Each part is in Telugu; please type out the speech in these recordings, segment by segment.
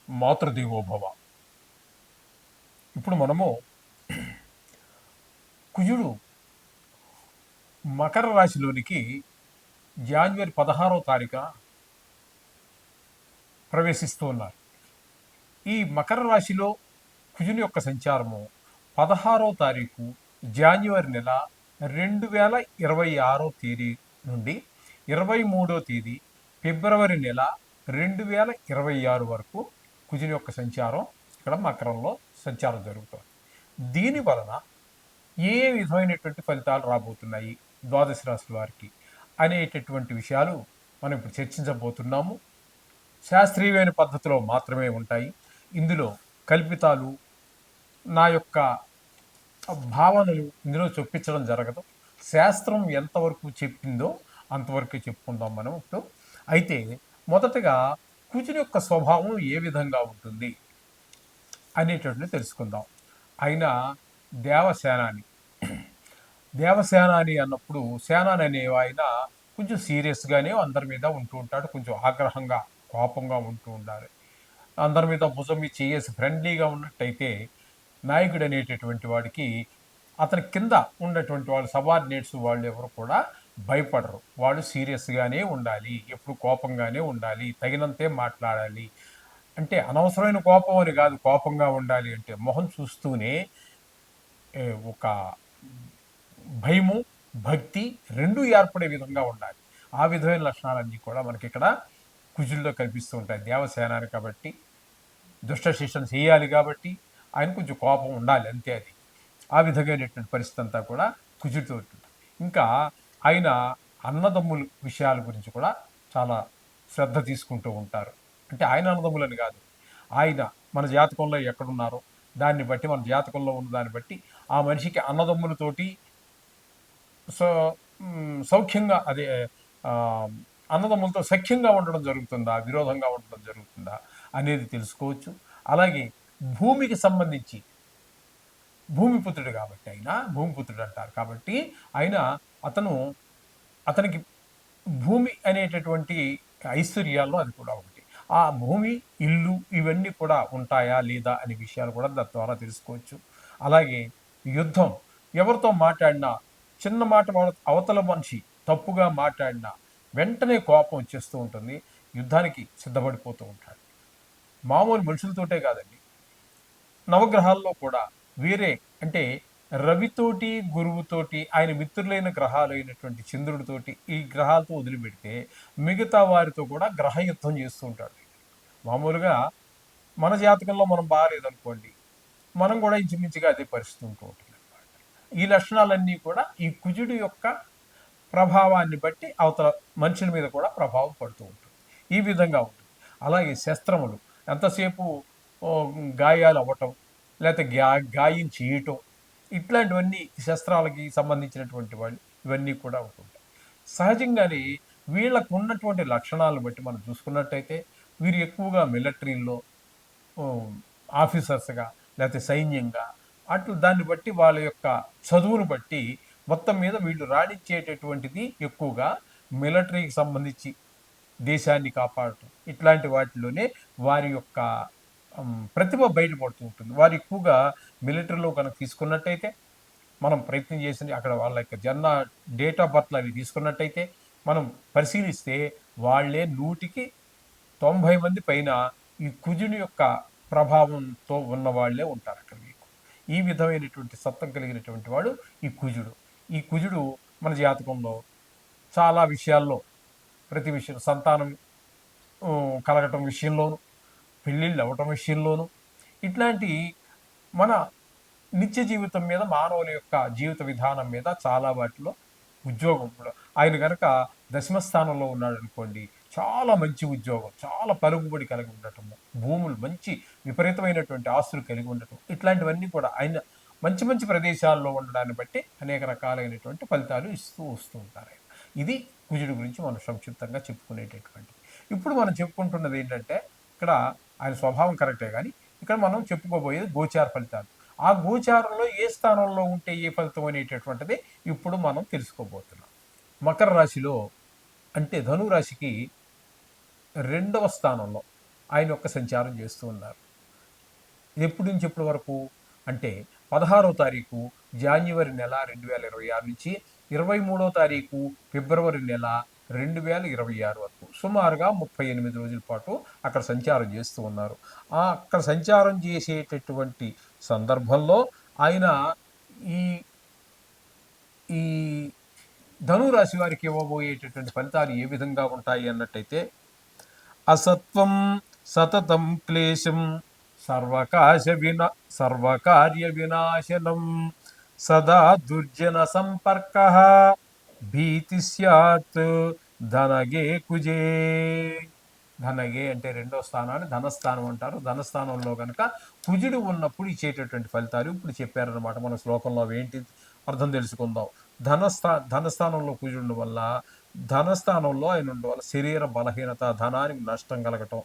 మాతృదేవోభవ. ఇప్పుడు మనము కుజుడు మకర రాశిలోనికి జనవరి 16వ తారీఖున ప్రవేశిస్తూ ఉన్నారు. ఈ మకర రాశిలో కుజుని యొక్క సంచారము 16వ తారీఖు జనవరి నెల 2026 తేదీ నుండి 23వ తేదీ ఫిబ్రవరి నెల 2026 వరకు కుజుని యొక్క సంచారం ఇక్కడ మకరంలో సంచారం జరుగుతుంది. దీని వలన ఏ విధమైనటువంటి ఫలితాలు రాబోతున్నాయి ద్వాదశ రాశుల వారికి అనేటటువంటి విషయాలు మనం ఇప్పుడు చర్చించబోతున్నాము. శాస్త్రీయమైన పద్ధతిలో మాత్రమే ఉంటాయి. ఇందులో కల్పితాలు, నా యొక్క భావనలు ఇందులో చొప్పించడం జరగదు. శాస్త్రం ఎంతవరకు చెప్పిందో అంతవరకు చెప్పుకుందాం మనం ఇప్పుడు. అయితే మొదటగా కుజుని యొక్క స్వభావం ఏ విధంగా ఉంటుంది అనేటటువంటిది తెలుసుకుందాం. ఆయన దేవసేనాని. దేవసేనాని అన్నప్పుడు సేనాని అనే ఆయన కొంచెం సీరియస్గానే అందరి మీద ఉంటూ ఉంటాడు. కొంచెం ఆగ్రహంగా, కోపంగా ఉంటూ ఉండాలి. అందరి మీద భుజం మీద చేసి ఫ్రెండ్లీగా ఉన్నట్టయితే నాయకుడు అనేటటువంటి వాడికి అతని కింద ఉన్నటువంటి వాళ్ళు సబార్డినేట్స్ వాళ్ళు ఎవరు కూడా భయపడరు. వాళ్ళు సీరియస్గానే ఉండాలి, ఎప్పుడు కోపంగానే ఉండాలి, తగినంతే మాట్లాడాలి. అంటే అనవసరమైన కోపం అని కాదు, కోపంగా ఉండాలి అంటే మొహం చూస్తూనే ఒక భయము, భక్తి రెండూ ఏర్పడే విధంగా ఉండాలి. ఆ విధమైన లక్షణాలన్నీ కూడా మనకి ఇక్కడ కుజుల్లో కనిపిస్తూ ఉంటాయి. దేవసేనాని కాబట్టి, దుష్ట శిక్షణ చేయాలి కాబట్టి ఆయన కొంచెం కోపం ఉండాలి, అంతే. అది ఆ విధమైనటువంటి పరిస్థితి అంతా కూడా కుజుడితో ఉంటుంది. ఇంకా ఆయన అన్నదమ్ముల విషయాల గురించి కూడా చాలా శ్రద్ధ తీసుకుంటూ ఉంటారు. అంటే ఆయన అన్నదమ్ములని కాదు, ఆయన మన జాతకంలో ఎక్కడున్నారో దాన్ని బట్టి, మన జాతకంలో ఉన్న దాన్ని బట్టి ఆ మనిషికి అన్నదమ్ములతోటి సౌఖ్యంగా, అదే అన్నదమ్ములతో సఖ్యంగా ఉండడం జరుగుతుందా, విరోధంగా ఉండడం జరుగుతుందా అనేది తెలుసుకోవచ్చు. అలాగే భూమికి సంబంధించి, భూమిపుత్రుడు కాబట్టి ఆయన భూమిపుత్రుడు అంటారు కాబట్టి ఆయన అతనికి భూమి అనేటటువంటి ఐశ్వర్యాల్లో అది కూడా ఒకటి. ఆ భూమి, ఇల్లు ఇవన్నీ కూడా ఉంటాయా లేదా అనే విషయాలు కూడా దాని ద్వారా తెలుసుకోవచ్చు. అలాగే యుద్ధం, ఎవరితో మాట్లాడినా చిన్న మాట అవతల మనిషి తప్పుగా మాట్లాడినా వెంటనే కోపం వచ్చేస్తూ ఉంటుంది, యుద్ధానికి సిద్ధపడిపోతూ ఉంటాడు. మామూలు మనుషులతోటే కాదండి, నవగ్రహాల్లో కూడా వేరే, అంటే రవితోటి, గురువుతోటి, ఆయన మిత్రులైన గ్రహాలు అయినటువంటి చంద్రుడితోటి, ఈ గ్రహాలతో వదిలిపెడితే మిగతా వారితో కూడా గ్రహ యుద్ధం చేస్తూ ఉంటాడు. మామూలుగా మన జాతకంలో మనం బాగాలేదనుకోండి, మనం కూడా ఇంచుమించుగా అదే పరిస్థితి ఉంటూ ఉంటుంది అనమాట. ఈ లక్షణాలన్నీ కూడా ఈ కుజుడి యొక్క ప్రభావాన్ని బట్టి అవతల మనుషుల మీద కూడా ప్రభావం పడుతూ ఉంటుంది. ఈ విధంగా ఉంటుంది. అలాగే శస్త్రములు, ఎంతసేపు గాయాలు అవ్వటం, లేకపోతే గాయం చేయటం, ఇట్లాంటివన్నీ శస్త్రాలకి సంబంధించినటువంటి వాళ్ళు ఇవన్నీ కూడా ఉంటుంటాయి. సహజంగానే వీళ్ళకు ఉన్నటువంటి లక్షణాలను బట్టి మనం చూసుకున్నట్టయితే వీరు ఎక్కువగా మిలిటరీలో ఆఫీసర్స్గా, లేకపోతే సైన్యంగా, అట్లు దాన్ని బట్టి వాళ్ళ యొక్క చదువును బట్టి మొత్తం మీద వీళ్ళు రాణించేటటువంటిది ఎక్కువగా మిలిటరీకి సంబంధించి దేశాన్ని కాపాడటం, ఇట్లాంటి వాటిలోనే వారి యొక్క ప్రతిభ బయటపడుతూ ఉంటుంది. వారు ఎక్కువగా మిలిటరీలో కనుక తీసుకున్నట్టయితే, మనం ప్రయత్నం చేసి అక్కడ వాళ్ళ యొక్క డేట్ ఆఫ్ బర్త్లు అవి తీసుకున్నట్టయితే మనం పరిశీలిస్తే వాళ్ళే 100కి 90 మంది పైన ఈ కుజుని యొక్క ప్రభావంతో ఉన్న వాళ్ళే ఉంటారు అక్కడ మీకు. ఈ విధమైనటువంటి సత్వం కలిగినటువంటి వాడు ఈ కుజుడు. ఈ కుజుడు మన జాతకంలో చాలా విషయాల్లో, ప్రతి విషయం, సంతానం కలగటం విషయంలోనూ, పెళ్ళిళ్ళు అవ్వటం విషయంలోనూ, ఇట్లాంటి మన నిత్య జీవితం మీద, మానవుల యొక్క జీవిత విధానం మీద చాలా వాటిలో, ఉద్యోగం కూడా ఆయన కనుక దశమ స్థానంలో ఉన్నాడు అనుకోండి, చాలా మంచి ఉద్యోగం, చాలా పలుకుబడి కలిగి ఉండటము, భూములు, మంచి విపరీతమైనటువంటి ఆస్తులు కలిగి ఉండటం, ఇట్లాంటివన్నీ కూడా ఆయన మంచి మంచి ప్రదేశాల్లో ఉండడాన్ని బట్టి అనేక రకాలైనటువంటి ఫలితాలు ఇస్తూ వస్తూ ఉంటారు. ఇది కుజుడి గురించి మనం సంక్షిప్తంగా చెప్పుకునేటటువంటిది. ఇప్పుడు మనం చెప్పుకుంటున్నది ఏంటంటే, ఇక్కడ ఆయన స్వభావం కరెక్టే, కానీ ఇక్కడ మనం చెప్పుకోబోయేది గోచార ఫలితాలు. ఆ గోచారంలో ఏ స్థానంలో ఉంటే ఏ ఫలితం అనేటటువంటిది ఇప్పుడు మనం తెలుసుకోబోతున్నాం. మకర రాశిలో, అంటే ధనురాశికి 2వ స్థానంలో ఆయన యొక్క సంచారం చేస్తూ ఉన్నారు. ఎప్పటి నుంచి ఎప్పటి వరకు అంటే 16వ తారీఖు జాన్యువరి నెల 2026 నుంచి 23వ తారీఖు ఫిబ్రవరి నెల 2026 వరకు సుమారుగా 38 రోజుల పాటు అక్కడ సంచారం చేస్తూ ఉన్నారు. అక్కడ సంచారం చేసేటటువంటి సందర్భంలో ఆయన ఈ ఈ ధనురాశి వారికి ఇవ్వబోయేటటువంటి ఫలితాలు ఏ విధంగా ఉంటాయి అన్నట్టయితే, అసత్వం సతతం క్లేశం సర్వకార్య వినాశనం సదా దుర్జన సంపర్క భీతి స్యాత్ ధనగే కుజే. ధనగే అంటే రెండో స్థానాన్ని ధనస్థానం అంటారు. ధనస్థానంలో కనుక కుజుడు ఉన్నప్పుడు ఇచ్చేటటువంటి ఫలితాలు ఇప్పుడు చెప్పారనమాట. మన శ్లోకంలో ఏంటి అర్థం తెలుసుకుందాం. ధనస్థానంలో కుజుడు వల్ల, ధనస్థానంలో ఆయన ఉండడం వల్ల శరీర బలహీనత, ధనానికి నష్టం కలగటం,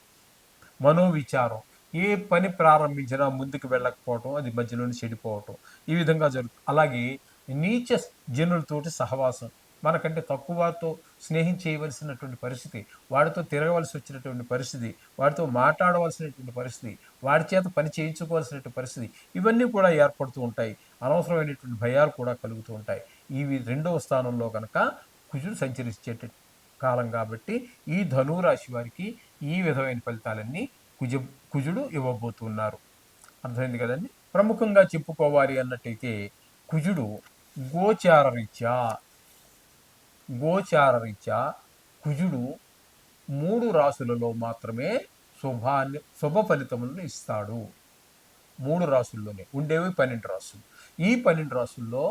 మనోవిచారం, ఏ పని ప్రారంభించినా ముందుకు వెళ్ళకపోవటం, అది మధ్యలోనే చెడిపోవటం, ఈ విధంగా జరుగుతుంది. అలాగే నీచ జనులతోటి సహవాసం, మనకంటే తక్కువతో స్నేహం చేయవలసినటువంటి పరిస్థితి, వాడితో తిరగవలసి వచ్చినటువంటి పరిస్థితి, వాడితో మాట్లాడవలసినటువంటి పరిస్థితి, వాడి చేత పని చేయించుకోవాల్సినటువంటి పరిస్థితి, ఇవన్నీ కూడా ఏర్పడుతూ ఉంటాయి. అనవసరమైనటువంటి భయాలు కూడా కలుగుతూ ఉంటాయి. ఇవి రెండవ స్థానంలో కనుక కుజుడు సంచరించేట కాలం కాబట్టి ఈ ధనురాశి వారికి ఈ విధమైన ఫలితాలన్నీ కుజుడు ఇవ్వబోతున్నారు. అర్థమైంది కదండి. ప్రముఖంగా చెప్పుకోవాలి అన్నట్టయితే కుజుడు గోచారరీత్యా కుజుడు 3 రాశులలో మాత్రమే శుభ ఫలితములను ఇస్తాడు. 3 రాశుల్లోనే ఉండేవి 12 రాశులు. ఈ 12 రాశుల్లో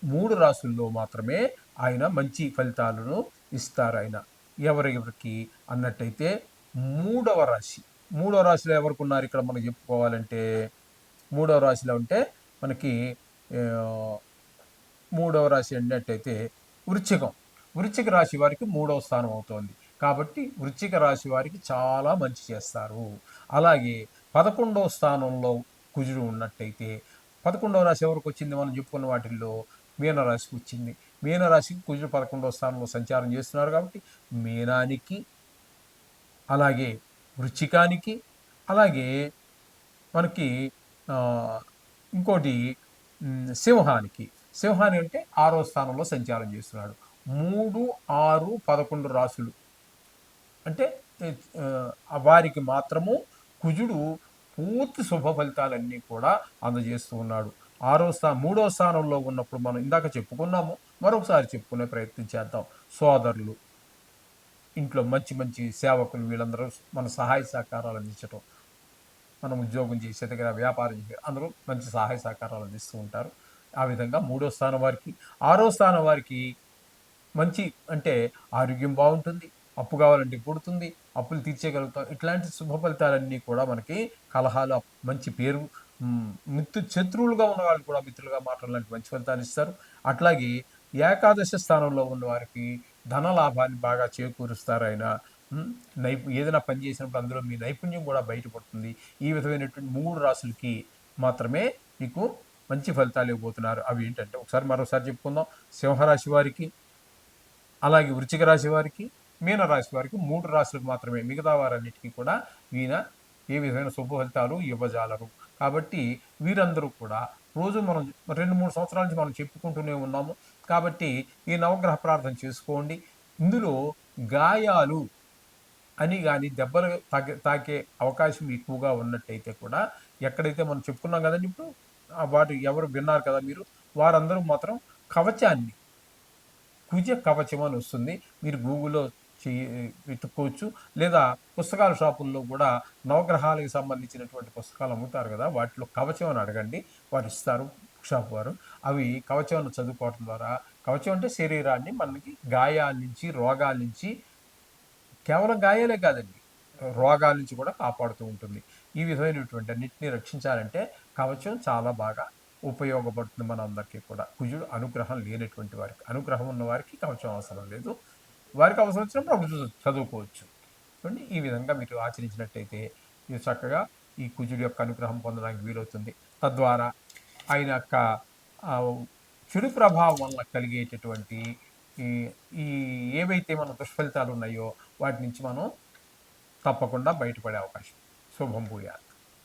3 రాశుల్లో మాత్రమే ఆయన మంచి ఫలితాలను ఇస్తారు. ఆయన ఎవరెవరికి అన్నట్టయితే మూడవ రాశిలో ఎవరికి ఉన్నారు ఇక్కడ మనం చెప్పుకోవాలంటే, మూడవ రాశిలో ఉంటే మనకి మూడవ రాశి అన్నట్టయితే వృశ్చిక రాశి వారికి 3వ స్థానం అవుతోంది. కాబట్టి వృశ్చిక రాశి వారికి చాలా మంచి చేస్తారు. అలాగే 11వ స్థానంలో కుజుడు ఉన్నట్టయితే, 11వ రాశి ఎవరికి వచ్చింది మనం చెప్పుకున్న వాటిల్లో మీనరాశికి వచ్చింది. మీనరాశికి కుజుడు 11వ స్థానంలో సంచారం చేస్తున్నారు కాబట్టి మీనానికి, అలాగే వృశ్చికానికి, అలాగే మనకి ఇంకోటి సింహానికి అంటే 6వ స్థానంలో సంచారం చేస్తున్నాడు. 3, 6, 11 రాశులు అంటే వారికి మాత్రము కుజుడు పూర్తి శుభ ఫలితాలన్నీ కూడా అందజేస్తూ ఉన్నాడు. 3వ స్థానంలో ఉన్నప్పుడు మనం ఇందాక చెప్పుకున్నాము, మరొకసారి చెప్పుకునే ప్రయత్నం చేద్దాం. సోదరులు, ఇంట్లో మంచి సేవకులు, వీళ్ళందరూ మన సహాయ సహకారాలు అందించడం, మనం ఉద్యోగం చేసే దగ్గర, వ్యాపారం చేసే అందరూ మంచి సహాయ సహకారాలు అందిస్తూ ఉంటారు. ఆ విధంగా 3వ స్థానం వారికి, 6వ స్థానం వారికి మంచి అంటే ఆరోగ్యం బాగుంటుంది, అప్పు కావాలంటే పుడుతుంది, అప్పులు తీర్చేయగలుగుతాం. ఇట్లాంటి శుభ ఫలితాలన్నీ కూడా మనకి కలహాలు, మంచి పేరు, శత్రువులుగా ఉన్న వాళ్ళు కూడా మిత్రులుగా మాట్లాడాలంటే మంచి ఫలితాలు ఇస్తారు. అట్లాగే ఏకాదశ స్థానంలో ఉన్న వారికి ధన లాభాన్ని బాగా చేకూరుస్తారు. ఆయన ఏదైనా పని చేసినప్పుడు అందులో మీ నైపుణ్యం కూడా బయటపడుతుంది. ఈ విధమైనటువంటి 3 రాశులకి మాత్రమే మీకు మంచి ఫలితాలు ఇవ్వబోతున్నారు. అవి ఏంటంటే మరోసారి చెప్పుకుందాం. సింహరాశి వారికి, అలాగే వృశ్చిక రాశి వారికి, మీనరాశి వారికి 3 రాశులకు మాత్రమే. మిగతా వారన్నిటికీ కూడా ఈయన ఏ విధమైన శుభ ఫలితాలు ఇవ్వజాలరు. కాబట్టి వీరందరూ కూడా రోజు మనం 2-3 సంవత్సరాల నుంచి మనం చెప్పుకుంటూనే ఉన్నాము. కాబట్టి ఈ నవగ్రహ ప్రార్థన చేసుకోండి. ఇందులో గాయాలు అని కానీ దెబ్బలు తాకే అవకాశం ఎక్కువగా ఉన్నట్టయితే కూడా, ఎక్కడైతే మనం చెప్పుకున్నాం కదండి ఇప్పుడు, వాటి ఎవరు విన్నారు కదా మీరు, వారందరూ మాత్రం కవచాన్ని, కుజ కవచం అని వస్తుంది, మీరు గూగుల్లో వెతుక్కోవచ్చు. లేదా పుస్తకాల షాపుల్లో కూడా నవగ్రహాలకు సంబంధించినటువంటి పుస్తకాలు అమ్ముతారు కదా, వాటిలో కవచం అని అడగండి, వారు ఇస్తారు షాప్ వారు. అవి కవచాన్ని చదువుకోవటం ద్వారా, కవచం అంటే శరీరాన్ని మనకి గాయాల నుంచి, రోగాల నుంచి, కేవలం గాయాలే కాదండి, రోగాల నుంచి కూడా కాపాడుతూ ఉంటుంది. ఈ విధమైనటువంటి అన్నింటినీ రక్షించాలంటే కవచం చాలా బాగా ఉపయోగపడుతుంది మన అందరికీ కూడా. కుజుడు అనుగ్రహం లేనటువంటి వారికి, అనుగ్రహం ఉన్న వారికి కవచం అవసరం లేదు. వారికి అవసరం వచ్చినప్పుడు అప్పుడు చదువుకోవచ్చు. చూడండి, ఈ విధంగా మీరు ఆచరించినట్టయితే మీరు చక్కగా ఈ కుజుడు యొక్క అనుగ్రహం పొందడానికి వీలవుతుంది. తద్వారా ఆయన యొక్క చెడు ప్రభావం వల్ల కలిగేటటువంటి ఈ ఏవైతే మన దుష్ఫలితాలు ఉన్నాయో వాటి నుంచి మనం తప్పకుండా బయటపడే అవకాశం. శుభం భూయాత్.